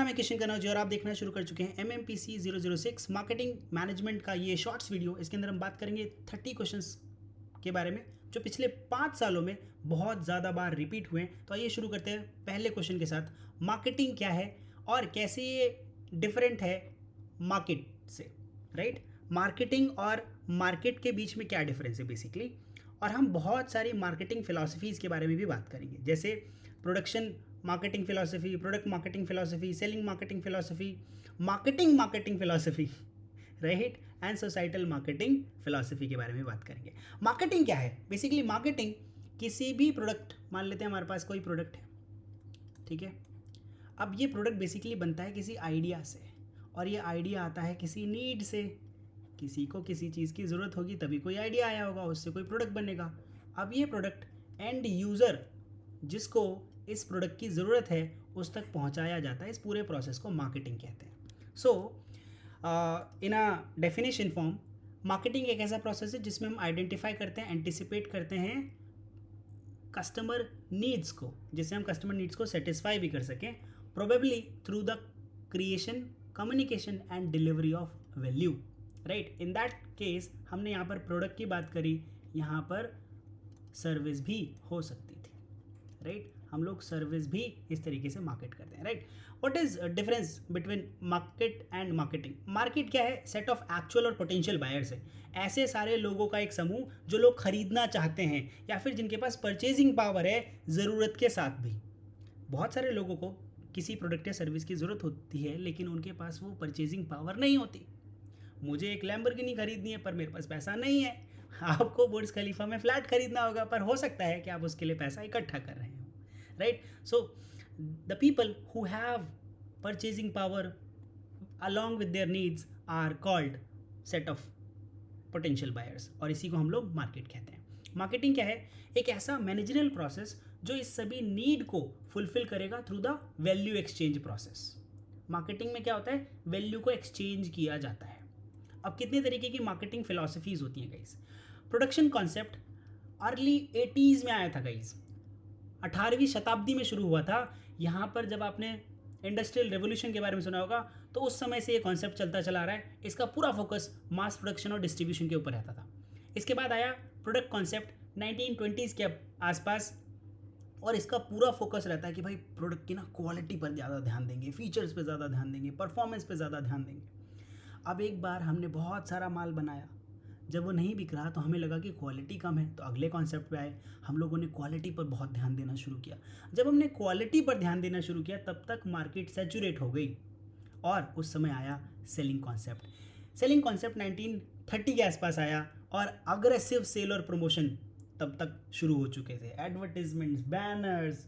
नाम है किशन कनौजी और आप देखना शुरू कर चुके हैं MMPC 006 मार्केटिंग मैनेजमेंट का ये शॉर्ट्स वीडियो। इसके अंदर हम बात करेंगे 30 क्वेश्चंस के बारे में जो पिछले 5 सालों में बहुत ज़्यादा बार रिपीट हुए हैं। तो आइए शुरू करते हैं पहले क्वेश्चन के साथ। मार्केटिंग क्या है और कैसे ये डिफरेंट है मार्केट से, राइट? मार्केटिंग और मार्केट के बीच में क्या डिफरेंस है बेसिकली। और हम बहुत सारी मार्केटिंग फिलॉसफीज़ के बारे में भी बात करेंगे, जैसे production marketing philosophy, product marketing philosophy, selling marketing philosophy, marketing philosophy, right, and societal marketing philosophy के बारे में बात करेंगे। मार्केटिंग क्या है बेसिकली? मार्केटिंग किसी भी प्रोडक्ट, मान लेते हैं हमारे पास कोई प्रोडक्ट है, ठीक है। अब ये प्रोडक्ट बेसिकली बनता है किसी आइडिया से, और ये आइडिया आता है किसी नीड से। किसी को किसी चीज़ की ज़रूरत होगी तभी कोई आइडिया आया होगा, उससे कोई प्रोडक्ट बनेगा। अब ये प्रोडक्ट एंड यूज़र जिसको इस प्रोडक्ट की ज़रूरत है उस तक पहुंचाया जाता है। इस पूरे प्रोसेस को मार्केटिंग कहते हैं। सो इन अ डेफिनेशन फॉर्म, मार्केटिंग एक ऐसा प्रोसेस है जिसमें हम आइडेंटिफाई करते हैं, एंटिसिपेट करते हैं कस्टमर नीड्स को, जिससे हम कस्टमर नीड्स को सेटिस्फाई भी कर सकें, probably through the creation, communication and delivery of value, right. In that case हमने यहाँ पर प्रोडक्ट की बात करी, यहाँ पर सर्विस भी हो सकती थी, राइट। हम लोग सर्विस भी इस तरीके से मार्केट करते हैं, right. What is difference between market and marketing? Market क्या है? सेट ऑफ एक्चुअल और पोटेंशियल बायर्स है। ऐसे सारे लोगों का एक समूह जो लोग खरीदना चाहते हैं या फिर जिनके पास परचेजिंग पावर है ज़रूरत के साथ भी। बहुत सारे लोगों को किसी प्रोडक्ट या सर्विस की ज़रूरत होती है लेकिन उनके पास वो परचेजिंग पावर नहीं होती। मुझे एक लैम्बोर्गिनी खरीदनी है पर मेरे पास पैसा नहीं है। आपको बुर्ज खलीफा में फ्लैट खरीदना होगा पर हो सकता है कि आप उसके लिए पैसा इकट्ठा कर रहे हो, right. So the people who have purchasing power along with their needs are called set of potential buyers, और इसी को हम लोग मार्केट कहते हैं। मार्केटिंग क्या है? एक ऐसा मैनेजरियल प्रोसेस जो इस सभी नीड को फुलफिल करेगा through the value exchange process. Marketing में क्या होता है? वैल्यू को एक्सचेंज किया जाता है। अब कितने तरीके की मार्केटिंग फिलॉसफीज होती हैं guys? Production concept early 80s में आया था गाइस, 18वीं शताब्दी में शुरू हुआ था। यहाँ पर जब आपने इंडस्ट्रियल रेवोल्यूशन के बारे में सुना होगा तो उस समय से ये कॉन्सेप्ट चलता चला रहा है। इसका पूरा फोकस मास प्रोडक्शन और डिस्ट्रीब्यूशन के ऊपर रहता था। इसके बाद आया प्रोडक्ट कॉन्सेप्ट 1920s के आसपास, और इसका पूरा फोकस रहता है कि भाई प्रोडक्ट की ना क्वालिटी पर ज़्यादा ध्यान देंगे, फीचर्स पे ज़्यादा ध्यान देंगे, परफॉर्मेंस पे ज़्यादा ध्यान देंगे। अब एक बार हमने बहुत सारा माल बनाया, जब वो नहीं बिक रहा तो हमें लगा कि क्वालिटी कम है, तो अगले कॉन्सेप्ट पे आए, हम लोगों ने क्वालिटी पर बहुत ध्यान देना शुरू किया। जब हमने क्वालिटी पर ध्यान देना शुरू किया तब तक मार्केट सैचुरेट हो गई और उस समय आया सेलिंग कॉन्सेप्ट। सेलिंग कॉन्सेप्ट 1930 के आसपास आया और अग्रेसिव सेल और प्रमोशन तब तक शुरू हो चुके थे। एडवर्टीजमेंट्स, बैनर्स,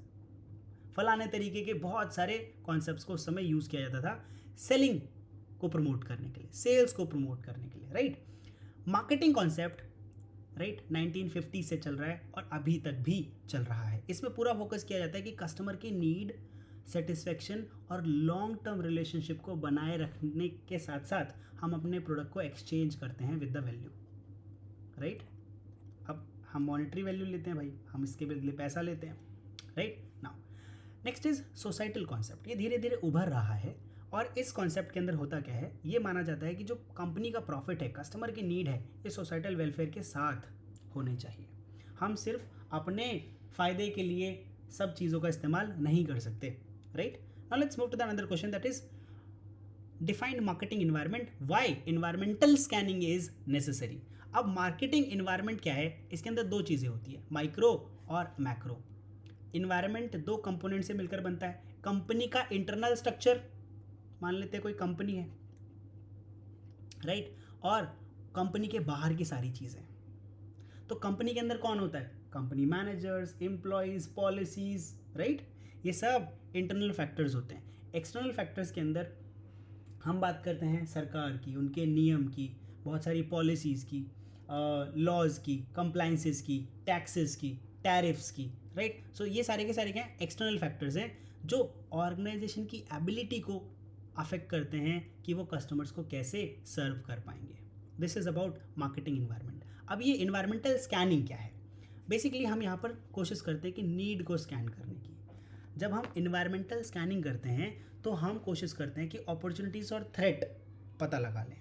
फलाने तरीके के बहुत सारे कॉन्सेप्ट्स को उस समय यूज़ किया जाता था सेलिंग को प्रमोट करने के लिए, सेल्स को प्रमोट करने के लिए, राइट। मार्केटिंग कॉन्सेप्ट, राइट, 1950 से चल रहा है और अभी तक भी चल रहा है। इसमें पूरा फोकस किया जाता है कि कस्टमर की नीड, सेटिस्फेक्शन और लॉन्ग टर्म रिलेशनशिप को बनाए रखने के साथ साथ हम अपने प्रोडक्ट को एक्सचेंज करते हैं विद द वैल्यू, राइट। अब हम मॉनेटरी वैल्यू लेते हैं भाई, हम इसके बदले पैसा लेते हैं, right. Now next is societal concept. ये धीरे धीरे उभर रहा है और इस कॉन्सेप्ट के अंदर होता क्या है? ये माना जाता है कि जो कंपनी का प्रॉफिट है, कस्टमर की नीड है, ये सोसाइटल वेलफेयर के साथ होने चाहिए। हम सिर्फ अपने फ़ायदे के लिए सब चीज़ों का इस्तेमाल नहीं कर सकते, right. Now let's move to the another question, that is defined marketing environment, why environmental scanning is necessary. अब मार्केटिंग इन्वायरमेंट क्या है? इसके अंदर दो चीज़ें होती है, माइक्रो और मैक्रो। इन्वायरमेंट दो कंपोनेंट से मिलकर बनता है। कंपनी का इंटरनल स्ट्रक्चर, मान लेते हैं कोई कंपनी है, राइट, और कंपनी के बाहर की सारी चीज़ें। तो कंपनी के अंदर कौन होता है? Company managers, employees, policies, right, ये सब इंटरनल फैक्टर्स होते हैं। एक्सटर्नल फैक्टर्स के अंदर हम बात करते हैं सरकार की, उनके नियम की, बहुत सारी पॉलिसीज़ की, लॉज की, कंप्लाइंसेस की, टैक्सेस की, टैरिफ्स की, राइट। सो ये सारे के सारे क्या हैं? एक्सटर्नल फैक्टर्स हैं जो ऑर्गेनाइजेशन की एबिलिटी को अफेक्ट करते हैं कि वो कस्टमर्स को कैसे सर्व कर पाएंगे। This is about marketing environment. अब ये इन्वायरमेंटल स्कैनिंग क्या है? बेसिकली हम यहाँ पर कोशिश करते हैं कि नीड को स्कैन करने की। जब हम इन्वायरमेंटल स्कैनिंग करते हैं तो हम कोशिश करते हैं कि अपॉर्चुनिटीज़ और थ्रेट पता लगा लें,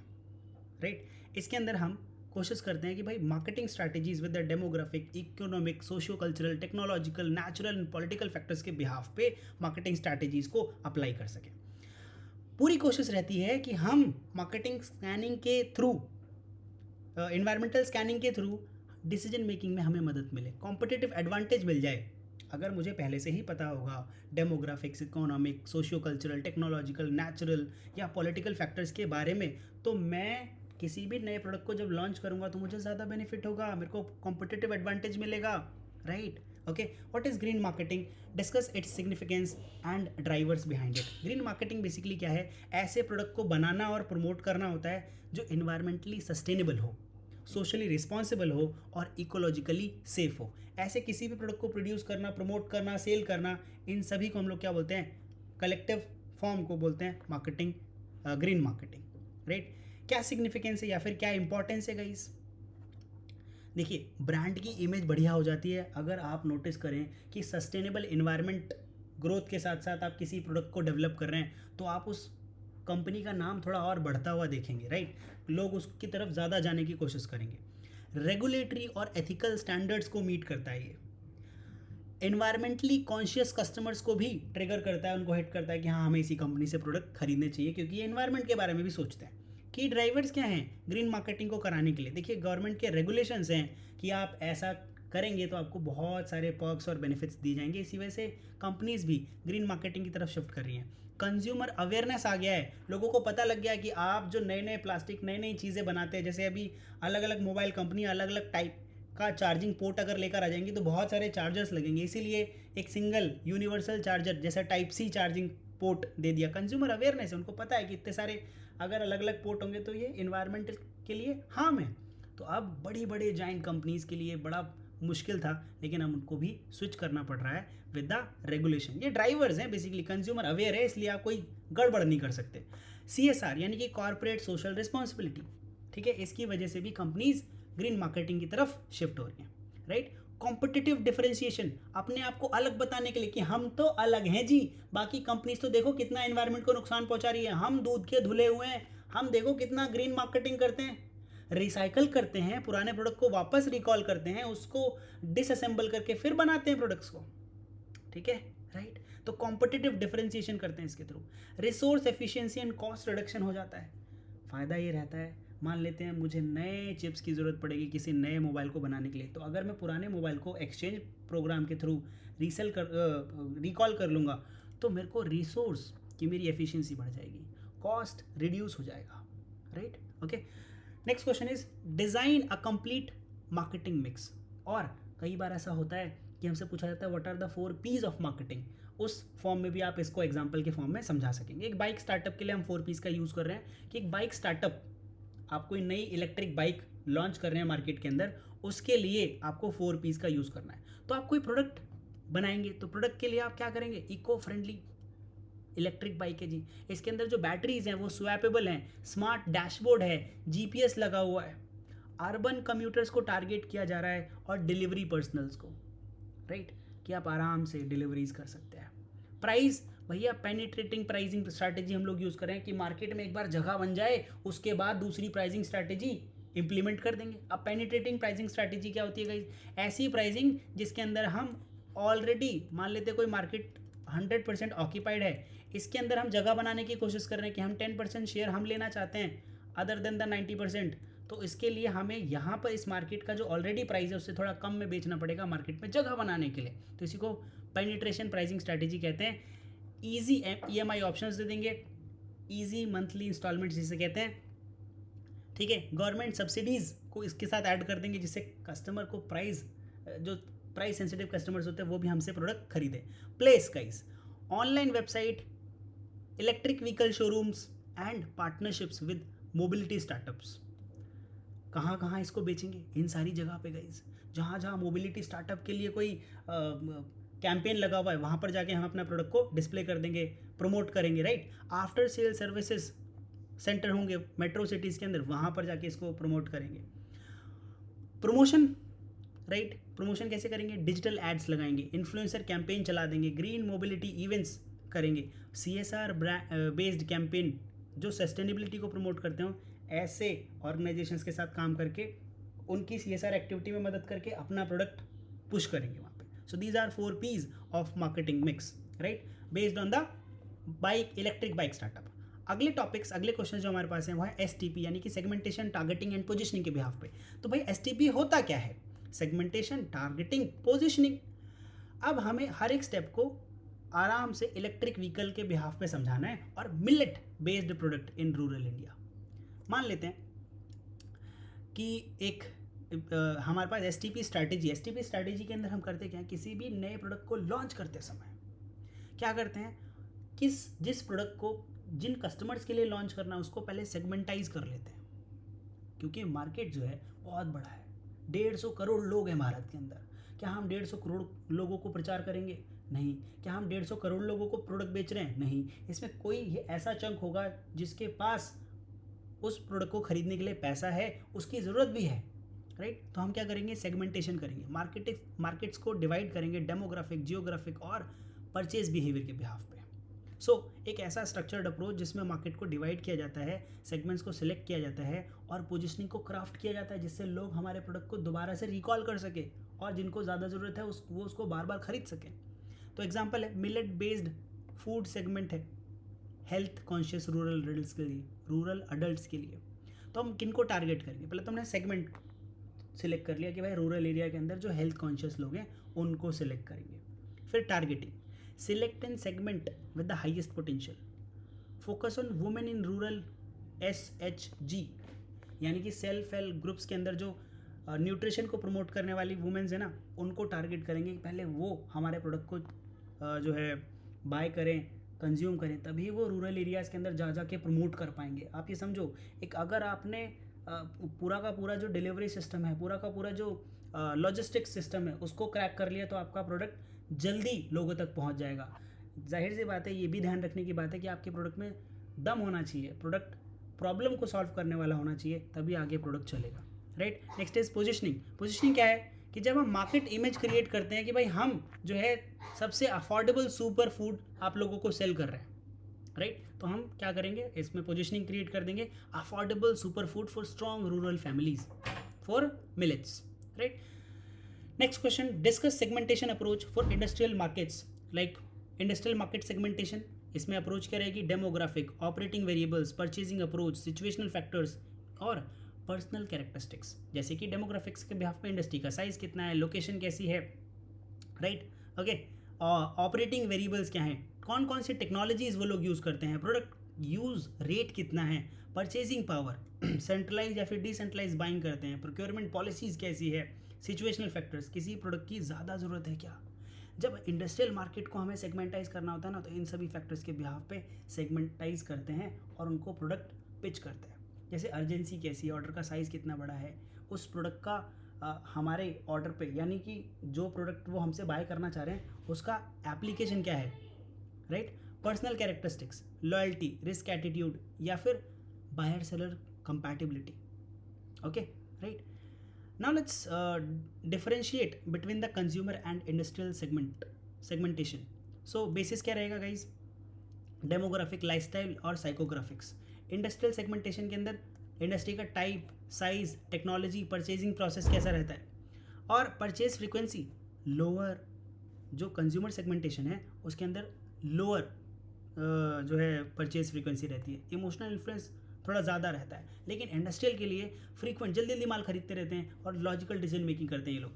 राइट। इसके अंदर हम कोशिश करते हैं कि भाई marketing strategies with the demographic, economic, socio cultural, technological, natural and political factors के बिहाफ पे मार्केटिंग स्ट्रैटेजीज को अप्लाई कर सकें। पूरी कोशिश रहती है कि हम मार्केटिंग स्कैनिंग के थ्रू, इन्वायरमेंटल स्कैनिंग के थ्रू डिसीजन मेकिंग में हमें मदद मिले, कॉम्पिटिटिव एडवांटेज मिल जाए। अगर मुझे पहले से ही पता होगा demographics, economic, socio cultural, technological, natural या पॉलिटिकल फैक्टर्स के बारे में, तो मैं किसी भी नए प्रोडक्ट को जब लॉन्च करूंगा तो मुझे ज़्यादा बेनिफिट होगा, मेरे को कॉम्पिटिटिव एडवांटेज मिलेगा, right. Okay, what is green marketing? Discuss its significance and drivers behind it. Green marketing basically क्या है? ऐसे प्रोडक्ट को बनाना और प्रमोट करना होता है जो इन्वायरमेंटली सस्टेनेबल हो, सोशली रिस्पॉन्सिबल हो और इकोलॉजिकली सेफ हो। ऐसे किसी भी प्रोडक्ट को प्रोड्यूस करना, प्रमोट करना, सेल करना, इन सभी को हम लोग क्या बोलते हैं? कलेक्टिव फॉर्म को बोलते हैं मार्केटिंग, ग्रीन मार्केटिंग, राइट। क्या सिग्निफिकेंस है या फिर क्या इंपॉर्टेंस है गाइस? देखिए, ब्रांड की इमेज बढ़िया हो जाती है अगर आप नोटिस करें कि सस्टेनेबल इन्वायरमेंट ग्रोथ के साथ साथ आप किसी प्रोडक्ट को डेवलप कर रहे हैं, तो आप उस कंपनी का नाम थोड़ा और बढ़ता हुआ देखेंगे, राइट। लोग उसकी तरफ ज़्यादा जाने की कोशिश करेंगे। रेगुलेटरी और एथिकल स्टैंडर्ड्स को मीट करता है ये। एनवायरमेंटली कॉन्शियस कस्टमर्स को भी ट्रिगर करता है, उनको हिट करता है कि हाँ, हमें इसी कंपनी से प्रोडक्ट खरीदने चाहिए, क्योंकि ये एनवायरमेंट के बारे में भी सोचते हैं। की ड्राइवर्स क्या हैं ग्रीन मार्केटिंग को कराने के लिए? देखिए, गवर्नमेंट के रेगुलेशंस हैं कि आप ऐसा करेंगे तो आपको बहुत सारे पर्क्स और बेनिफिट्स दिए जाएंगे। इसी वजह से कंपनीज भी ग्रीन मार्केटिंग की तरफ शिफ्ट कर रही हैं। कंज्यूमर अवेयरनेस आ गया है, लोगों को पता लग गया है कि आप जो नए नए प्लास्टिक, नई नई चीज़ें बनाते हैं, जैसे अभी अलग अलग मोबाइल कंपनी अलग अलग टाइप का चार्जिंग पोर्ट अगर लेकर आ जाएंगी तो बहुत सारे चार्जर्स लगेंगे, इसीलिए एक सिंगल यूनिवर्सल चार्जर जैसा टाइप सी चार्जिंग पोर्ट दे दिया। कंज्यूमर अवेयरनेस है, उनको पता है कि इतने सारे अगर अलग अलग पोर्ट होंगे तो ये इन्वायरमेंट के लिए हार्म है। तो अब बड़ी बड़ी जाइंट कंपनीज के लिए बड़ा मुश्किल था, लेकिन अब उनको भी स्विच करना पड़ रहा है विद द रेगुलेशन। ये ड्राइवर्स हैं, बेसिकली कंज्यूमर अवेयर है, इसलिए आप कोई गड़बड़ नहीं कर सकते। CSR यानी कि कॉर्पोरेट सोशल रिस्पॉन्सिबिलिटी, ठीक है, इसकी वजह से भी कंपनीज ग्रीन मार्केटिंग की तरफ शिफ्ट हो रही हैं, राइट। कॉम्पिटिटिव डिफरेंशिएशन, अपने आप को अलग बताने के लिए कि हम तो अलग हैं जी, बाकी कंपनीज तो देखो कितना एनवायरनमेंट को नुकसान पहुंचा रही है, हम दूध के धुले हुए हैं, हम देखो कितना ग्रीन मार्केटिंग करते हैं, रिसाइकल करते हैं, पुराने प्रोडक्ट को वापस रिकॉल करते हैं, उसको डिसअसेंबल करके फिर बनाते हैं प्रोडक्ट्स को, ठीक है, राइट। तो कॉम्पिटिटिव डिफरेंशिएशन करते हैं इसके through. Resource efficiency and cost reduction हो जाता है। फ़ायदा ये रहता है, मान लेते हैं मुझे नए चिप्स की ज़रूरत पड़ेगी किसी नए मोबाइल को बनाने के लिए, तो अगर मैं पुराने मोबाइल को एक्सचेंज प्रोग्राम के थ्रू रिकॉल कर लूँगा तो मेरे को रिसोर्स की मेरी एफिशिएंसी बढ़ जाएगी, कॉस्ट रिड्यूस हो जाएगा, right. Okay, next question is design a complete marketing mix. और कई बार ऐसा होता है कि हमसे पूछा जाता है what are the 4 P's of marketing. उस फॉर्म में भी आप इसको एग्जाम्पल के फॉर्म में समझा सकेंगे। एक बाइक स्टार्टअप के लिए हम 4 P's का यूज़ कर रहे हैं कि एक बाइक स्टार्टअप, आप कोई नई इलेक्ट्रिक बाइक लॉन्च कर रहे हैं मार्केट के अंदर, उसके लिए आपको 4 P's का यूज़ करना है। तो आप कोई प्रोडक्ट बनाएंगे तो प्रोडक्ट के लिए आप क्या करेंगे? इको फ्रेंडली इलेक्ट्रिक बाइक है जी, इसके अंदर जो बैटरीज हैं वो स्वैपेबल हैं, स्मार्ट डैशबोर्ड है, GPS लगा हुआ है, अर्बन कम्यूटर्स को टारगेट किया जा रहा है और डिलीवरी पर्सनल्स को, राइट, कि आप आराम से डिलीवरीज कर सकते हैं। प्राइस, भैया पेनिट्रेटिंग प्राइसिंग स्ट्रैटेजी हम लोग यूज़ कर रहे हैं कि मार्केट में एक बार जगह बन जाए उसके बाद दूसरी प्राइसिंग स्ट्रैटेजी इंप्लीमेंट कर देंगे। अब पेनिट्रेटिंग प्राइसिंग स्ट्रैटेजी क्या होती है गाइस? ऐसी प्राइसिंग जिसके अंदर हम ऑलरेडी मान लेते कोई मार्केट 100% ऑक्यूपाइड है, इसके अंदर हम जगह बनाने की कोशिश कर रहे हैं कि हम 10% शेयर हम लेना चाहते हैं अदर देन द 90%। तो इसके लिए हमें यहाँ पर इस मार्केट का जो ऑलरेडी प्राइस है उससे थोड़ा कम में बेचना पड़ेगा मार्केट में जगह बनाने के लिए। तो इसी को पेनिट्रेशन प्राइसिंग स्ट्रैटेजी कहते हैं। ईजी EMI ऑप्शंस दे देंगे, ईजी मंथली इंस्टॉलमेंट जिसे कहते हैं, ठीक है। गवर्नमेंट सब्सिडीज़ को इसके साथ ऐड कर देंगे जिससे कस्टमर को प्राइस, जो प्राइस सेंसिटिव कस्टमर्स होते हैं वो भी हमसे प्रोडक्ट खरीदे। Place guys, online website, electric vehicle showrooms and partnerships with mobility startups. कहाँ कहाँ इसको बेचेंगे? इन सारी जगह पे गाइस, जहाँ जहाँ मोबिलिटी स्टार्टअप के लिए कोई कैंपेन लगा हुआ है वहाँ पर जाके हम अपना प्रोडक्ट को डिस्प्ले कर देंगे, प्रमोट करेंगे, right. After sale services centre होंगे मेट्रो सिटीज़ के अंदर, वहाँ पर जाके इसको प्रमोट करेंगे। प्रमोशन, राइट, प्रमोशन कैसे करेंगे, डिजिटल एड्स लगाएंगे, इन्फ्लुएंसर कैंपेन चला देंगे, ग्रीन मोबिलिटी इवेंट्स करेंगे, CSR बेस्ड कैंपेन जो सस्टेनेबिलिटी को प्रमोट करते हो ऐसे ऑर्गेनाइजेशंस के साथ काम करके उनकी CSR एक्टिविटी में मदद करके अपना प्रोडक्ट पुश करेंगे वहाँ पे. So these are 4 P's of marketing mix, right, based on the bike electric bike startup. अगले टॉपिक्स, अगले क्वेश्चन जो हमारे पास हैं वो है STP यानी कि सेगमेंटेशन, टारगेटिंग एंड पोजिशनिंग के बिहाफ पे. तो भाई STP होता क्या है, सेगमेंटेशन, टारगेटिंग, पोजिशनिंग. अब हमें हर एक स्टेप को आराम से इलेक्ट्रिक व्हीकल के बिहाफ पे समझाना है और millet based product in rural India. मान लेते हैं कि एक हमारे पास STP स्ट्रैटेजी के अंदर हम करते क्या है, किसी भी नए प्रोडक्ट को लॉन्च करते समय क्या करते हैं, जिस प्रोडक्ट को जिन कस्टमर्स के लिए लॉन्च करना है उसको पहले सेगमेंटाइज कर लेते हैं. क्योंकि मार्केट जो है बहुत बड़ा है, 150 करोड़ लोग हैं भारत के अंदर. क्या हम 150 करोड़ लोगों को प्रचार करेंगे? नहीं. क्या हम 150 करोड़ लोगों को प्रोडक्ट बेच रहे हैं? नहीं. इसमें कोई ऐसा चंक होगा जिसके पास उस प्रोडक्ट को खरीदने के लिए पैसा है, उसकी ज़रूरत भी है, राइट. तो हम क्या करेंगे, सेगमेंटेशन करेंगे, मार्केट्स को डिवाइड करेंगे डेमोग्राफिक, जियोग्राफिक और परचेज बिहेवियर के बिहाफ पे. एक ऐसा स्ट्रक्चर्ड अप्रोच जिसमें मार्केट को डिवाइड किया जाता है, सेगमेंट्स को सिलेक्ट किया जाता है और पोजिशनिंग को क्राफ्ट किया जाता है जिससे लोग हमारे प्रोडक्ट को दोबारा से रिकॉल कर सके और जिनको ज़्यादा ज़रूरत है वो उसको बार बार खरीद सकें. तो एग्जांपल है मिलेट बेस्ड फूड सेगमेंट है हेल्थ कॉन्शियस रूरल अडल्ट्स के लिए. तो हम किन को टारगेट करेंगे, पहले तो हमने सेगमेंट सिलेक्ट कर लिया कि भाई रूरल एरिया के अंदर जो हेल्थ कॉन्शियस लोग हैं उनको सिलेक्ट करेंगे. फिर targeting, select and segment with the highest potential, focus on women in rural SHG यानी कि सेल्फ हेल्प ग्रुप्स के अंदर जो न्यूट्रिशन को प्रमोट करने वाली वुमेन्स है ना, उनको टारगेट करेंगे कि पहले वो हमारे प्रोडक्ट को जो है बाय करें, कंज्यूम करें, तभी वो रूरल एरियाज़ के अंदर जा के प्रमोट कर पाएंगे. आप ये समझो, एक अगर आपने पूरा का पूरा जो डिलीवरी सिस्टम है, पूरा का पूरा जो लॉजिस्टिक्स सिस्टम है उसको क्रैक कर लिया तो आपका प्रोडक्ट जल्दी लोगों तक पहुंच जाएगा. जाहिर सी बात है, ये भी ध्यान रखने की बात है कि आपके प्रोडक्ट में दम होना चाहिए, प्रोडक्ट प्रॉब्लम को सॉल्व करने वाला होना चाहिए, तभी आगे प्रोडक्ट चलेगा, राइट. नेक्स्ट इज पोजिशनिंग क्या है कि जब हम मार्केट इमेज क्रिएट करते हैं कि भाई हम जो है सबसे अफोर्डेबल सुपर फूड आप लोगों को सेल कर रहे हैं, राइट. तो हम क्या करेंगे, इसमें पोजिशनिंग क्रिएट कर देंगे, affordable super food for strong rural families for millets, right. Next question, discuss segmentation approach for industrial markets. Like industrial market segmentation, इसमें अप्रोच क्या रहेगी, demographic, operating variables, purchasing approach, situational factors और personal characteristics. जैसे कि demographics के behalf पे industry का size कितना है, लोकेशन कैसी है, राइट, ओके. ऑपरेटिंग वेरिएबल्स क्या हैं, कौन कौन सी टेक्नोलॉजीज़ वो लोग यूज़ करते हैं, प्रोडक्ट यूज़ रेट कितना है, परचेजिंग पावर, सेंट्रलाइज या फिर डिसेंट्रलाइज बाइंग करते हैं, प्रोक्योरमेंट पॉलिसीज़ कैसी है, सिचुएशनल फैक्टर्स, किसी प्रोडक्ट की ज़्यादा ज़रूरत है क्या. जब इंडस्ट्रियल मार्केट को हमें सेगमेंटाइज करना होता है ना, तो इन सभी फैक्टर्स के बिहाफ पे सेगमेंटाइज करते हैं और उनको प्रोडक्ट पिच करते हैं. जैसे अर्जेंसी कैसी है, ऑर्डर का साइज़ कितना बड़ा है, उस प्रोडक्ट का हमारे ऑर्डर पे यानी कि जो प्रोडक्ट वो हमसे बाय करना चाह रहे हैं उसका एप्लीकेशन क्या है, right. Personal characteristics, loyalty, risk attitude या फिर buyer seller compatibility, okay, right. Now let's differentiate between the consumer and industrial segmentation. So basis क्या रहेगा guys, डेमोग्राफिक, लाइफस्टाइल और साइकोग्राफिक्स. इंडस्ट्रियल सेगमेंटेशन के अंदर इंडस्ट्री का type, size, technology, purchasing process कैसा रहता है और परचेज फ्रीक्वेंसी लोअर. जो कंज्यूमर सेगमेंटेशन है उसके अंदर लोअर जो है परचेज फ्रीक्वेंसी रहती है, इमोशनल इन्फ्लुएंस थोड़ा ज़्यादा रहता है. लेकिन इंडस्ट्रियल के लिए फ्रीक्वेंट, जल्दी जल्दी माल खरीदते रहते हैं और लॉजिकल डिसीजन मेकिंग करते हैं ये लोग.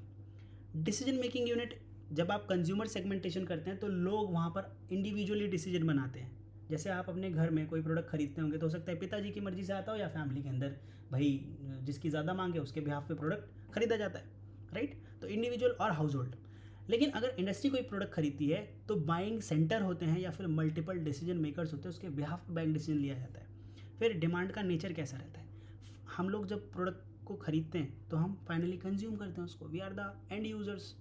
डिसीजन मेकिंग यूनिट, जब आप कंज्यूमर सेगमेंटेशन करते हैं तो लोग वहाँ पर इंडिविजुअली डिसीजन बनाते हैं. जैसे आप अपने घर में कोई प्रोडक्ट खरीदते होंगे तो हो सकता है पिताजी की मर्जी से आता हो या फैमिली के अंदर भाई जिसकी ज़्यादा मांग है उसके बिहाफ पे प्रोडक्ट खरीदा जाता है, राइट. तो इंडिविजुअल और हाउस होल्ड. लेकिन अगर इंडस्ट्री कोई प्रोडक्ट खरीदती है तो बाइंग सेंटर होते हैं या फिर मल्टीपल डिसीजन मेकर्स होते हैं, उसके बिहाफ पे बाइंग डिसीजन लिया जाता है. फिर डिमांड का नेचर कैसा रहता है, हम लोग जब प्रोडक्ट को खरीदते हैं तो हम फाइनली कंज्यूम करते हैं उसको, we are the end users,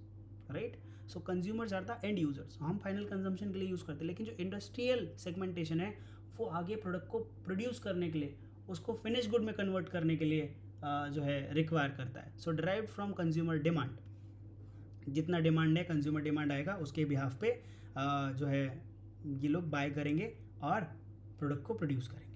right. So consumers are the end users, हम फाइनल कंजम्पशन के लिए यूज़ करते हैं. लेकिन जो इंडस्ट्रियल सेगमेंटेशन है वो आगे प्रोडक्ट को प्रोड्यूस करने के लिए, उसको फिनिश गुड में कन्वर्ट करने के लिए जो है रिक्वायर करता है. सो डिराइव्ड फ्रॉम कंज्यूमर डिमांड. जितना डिमांड है, कंज्यूमर डिमांड आएगा उसके बिहाफ पे जो है ये लोग बाय करेंगे और प्रोडक्ट को प्रोड्यूस करेंगे.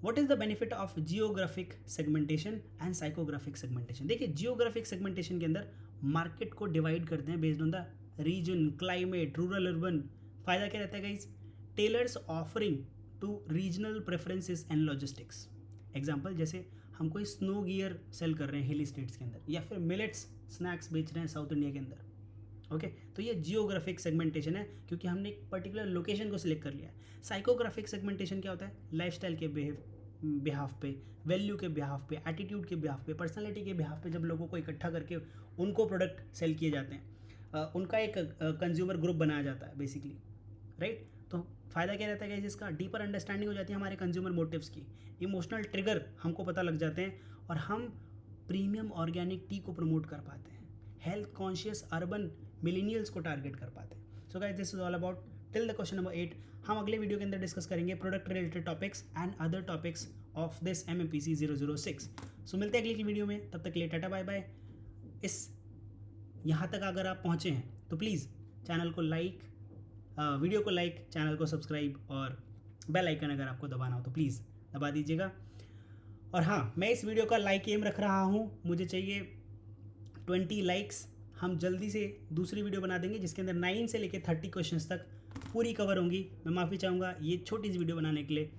What is the benefit of geographic segmentation and psychographic segmentation. देखिए जियोग्राफिक सेगमेंटेशन के अंदर मार्केट को डिवाइड करते हैं based on the region, climate, rural, urban. फ़ायदा क्या रहता है guys? Tailors offering to regional preferences and logistics. Example जैसे हम कोई स्नो गियर सेल कर रहे हैं हिली स्टेट्स के अंदर, या फिर मिलेट्स स्नैक्स बेच रहे हैं साउथ इंडिया के अंदर. ओके तो ये जियोग्राफिक सेगमेंटेशन है क्योंकि हमने एक पर्टिकुलर लोकेशन को सिलेक्ट कर लिया है. साइकोग्राफिक सेगमेंटेशन क्या होता है? लाइफस्टाइल के बिहाफ पे, वैल्यू के बिहाफ पे, एटीट्यूड के बिहाफ पे, पर्सनालिटी के बिहाफ पे जब लोगों को इकट्ठा करके उनको प्रोडक्ट सेल किए जाते हैं, उनका एक कंज्यूमर ग्रुप बनाया जाता है बेसिकली, राइट. तो फ़ायदा क्या रहता है जिसका डीपर अंडरस्टैंडिंग हो जाती है हमारे कंज्यूमर मोटिव्स की, इमोशनल ट्रिगर हमको पता लग जाते हैं और हम प्रीमियम ऑर्गेनिक टी को प्रमोट कर पाते हैं, हेल्थ कॉन्शियस अर्बन मिलेनियल्स को टारगेट कर पाते हैं. So guys this is all about till the question number 8. हम अगले वीडियो के अंदर डिस्कस करेंगे product related topics and other topics of this MMPC 006. सो मिलते हैं अगली की वीडियो में, तब तक के लिए टाटा बाय बाय. इस यहाँ तक अगर आप पहुँचे हैं तो प्लीज़ चैनल को लाइक, वीडियो को लाइक, चैनल को सब्सक्राइब और बेल आइकन अगर आपको दबाना हो तो प्लीज़ दबा दीजिएगा. और हाँ, मैं इस वीडियो का लाइक एम रख रहा हूँ, मुझे चाहिए 20 लाइक्स. हम जल्दी से दूसरी वीडियो बना देंगे जिसके अंदर 9 से लेकर 30 क्वेश्चंस तक पूरी कवर होंगी. मैं माफ़ी चाहूँगा ये छोटी सी वीडियो बनाने के लिए.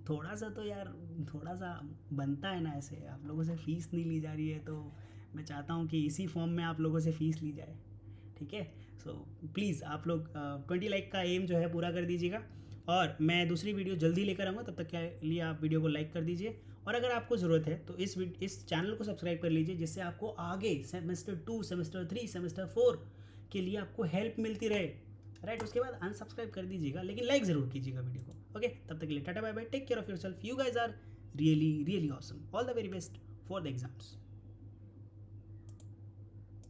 थोड़ा सा तो यार थोड़ा सा बनता है ना, ऐसे आप लोगों से फ़ीस नहीं ली जा रही है तो मैं चाहता हूँ कि इसी फॉर्म में आप लोगों से फ़ीस ली जाए, ठीक है. सो प्लीज़ आप लोग 20 लाइक का एम जो है पूरा कर दीजिएगा और मैं दूसरी वीडियो जल्दी लेकर आऊँगा. तब तक के लिए आप वीडियो को लाइक कर दीजिए और अगर आपको ज़रूरत है तो इस चैनल को सब्सक्राइब कर लीजिए जिससे आपको आगे सेमेस्टर 2, सेमेस्टर 3, सेमेस्टर 4 के लिए आपको हेल्प मिलती रहे, राइट. उसके बाद अनसब्सक्राइब कर दीजिएगा लेकिन लाइक ज़रूर कीजिएगा वीडियो को. ओके तब तक के लिए tata bye bye, take care of yourself. You guys are really awesome. All the very best for the exams.